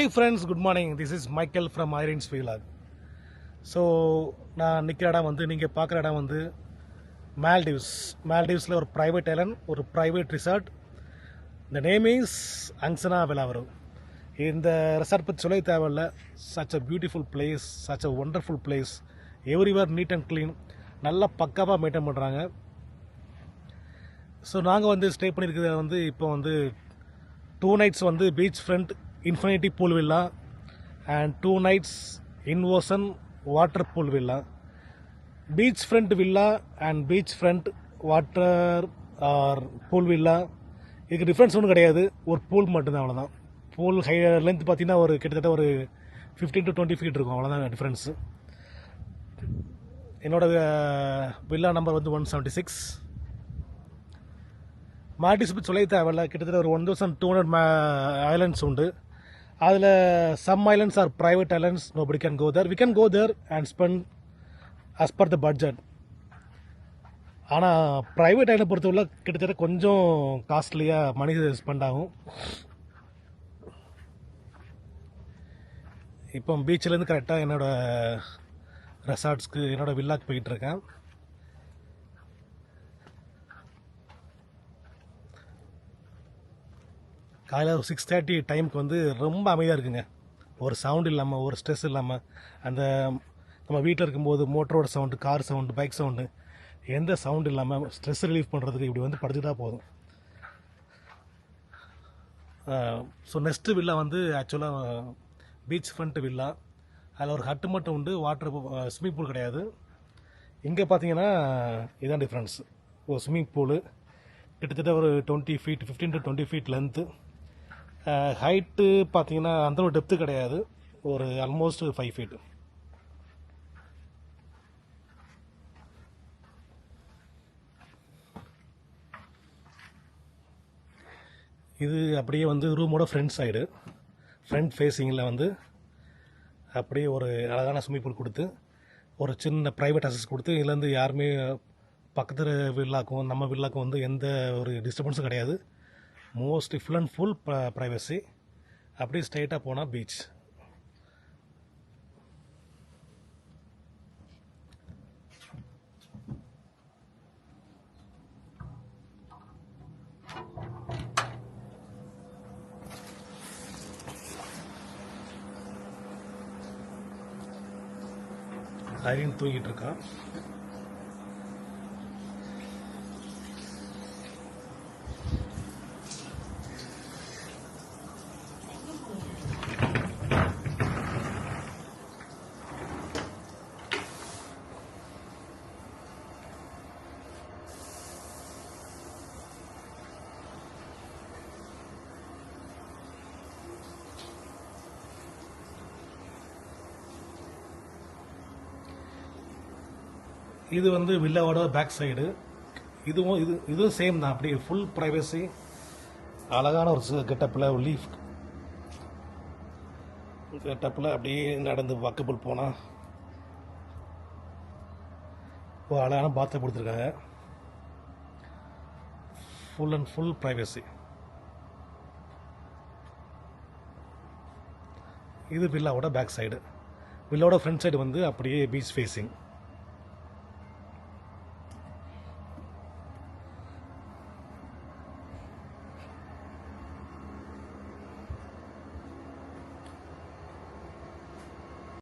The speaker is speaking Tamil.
Hey friends, good morning. This is Michael from Irons Vlog. So நான் நிற்கிற இடம் வந்து நீங்கள் பார்க்குற இடம் வந்து மால்டீவ்ஸில் ஒரு ப்ரைவேட் ஐலண்ட், ஒரு ப்ரைவேட் ரிசார்ட். இந்த நேம் இஸ் அங்சனா விலாவரு. இந்த ரெசார்ட் பற்றி சொல்ல தேவையில்ல. Such a beautiful place, such a wonderful place. Everywhere neat and clean, நல்லா பக்காவாக மெயின்டைன் பண்ணுறாங்க. ஸோ நாங்கள் வந்து ஸ்டே பண்ணியிருக்கிறது வந்து இப்போ வந்து 2 nights வந்து beach front infinity pool villa and 2 nights in ocean water pool villa. Beach front villa and beach front water or pool villa, இதுக்கு டிஃப்ரென்ஸ் ஒன்றும் கிடையாது. ஒரு பூல் மட்டும்தான், அவ்வளோதான். பூல் லென்த் பார்த்தீங்கன்னா ஒரு கிட்டத்தட்ட ஒரு 15 to 20 feet இருக்கும், அவ்வளோதான் டிஃப்ரென்ஸு. என்னோட வில்லா நம்பர் வந்து 176. மால்டீவ்ஸ் பற்றி சொல்ல தேவையில்ல. கிட்டத்தட்ட ஒரு 1200 ஐலண்ட்ஸ் உண்டு. அதில் some islands are private islands, nobody can go there. We can go there and spend as per the budget. ஆனால் ப்ரைவேட் ஐலண்ட் பொறுத்தவரை கிட்டத்தட்ட கொஞ்சம் காஸ்ட்லியாக மணி ஸ்பெண்ட் ஆகும். இப்போ பீச்சிலேருந்து கரெக்டாக என்னோடய ரெசார்ட்ஸ்க்கு, என்னோடய வில்லாக்கு போயிட்டுருக்கேன். காலையில் ஒரு 6:30 டைமுக்கு வந்து ரொம்ப அமைதியாக இருக்குங்க. ஒரு சவுண்ட் இல்லாமல், ஒரு ஸ்ட்ரெஸ் இல்லாமல், அந்த நம்ம வீட்டில் இருக்கும்போது மோட்டரோட sound, car sound, bike sound, எந்த சவுண்டு இல்லாமல் ஸ்ட்ரெஸ் ரிலீஃப் பண்ணுறதுக்கு இப்படி வந்து படுத்துக்கிட்டா போதும். ஸோ நெக்ஸ்ட்டு வில்லா வந்து ஆக்சுவலாக பீச் ஃப்ரண்ட் வில்லா. அதில் ஒரு ஹட்டு மட்டும் உண்டு, வாட்டர் ஸ்விம்மிங் பூல் கிடையாது. இங்கே பார்த்தீங்கன்னா இதுதான் டிஃப்ரென்ஸ். ஒரு ஸ்விம்மிங் பூலு கிட்டத்தட்ட ஒரு 20 feet, 15 to 20 feet length. Height பார்த்தீங்கன்னா அந்த ஒரு டெப்த்து கிடையாது, ஒரு ஆல்மோஸ்ட் 5 feet. இது அப்படியே வந்து ரூமோட ஃப்ரண்ட் சைடு, ஃப்ரண்ட் ஃபேஸிங்கில் வந்து அப்படியே ஒரு அழகான ஸ்விம்மிங் பூல் கொடுத்து, ஒரு சின்ன ப்ரைவேட் அக்சஸ் கொடுத்து, இதுலேருந்து யாருமே பக்கத்து வில்லாக்கும் நம்ம வில்லாக்கும் வந்து எந்த ஒரு டிஸ்டர்பன்ஸும் கிடையாது. Mostly full and full privacy. அப்படியே ஸ்ட்ரைட்டாக போனால் பீச். ஐரின் தூங்கிட்டு இருக்கான். இது வந்து வில்லாவோட பேக் சைடு. இதுவும் சேம் தான், அப்படியே ஃபுல் ப்ரைவசி. அழகான ஒரு கெட்டப்பில், ஒரு லீஃப் கெட்டப்பில் அப்படியே நடந்து வாக்கபிள் போனால் ஒரு அழகான பாத்தை கொடுத்துருக்காங்க. Full and full privacy. இது வில்லாவோட பேக் சைடு. வில்லாவோட ஃப்ரண்ட் சைடு வந்து அப்படியே பீச் ஃபேஸிங்.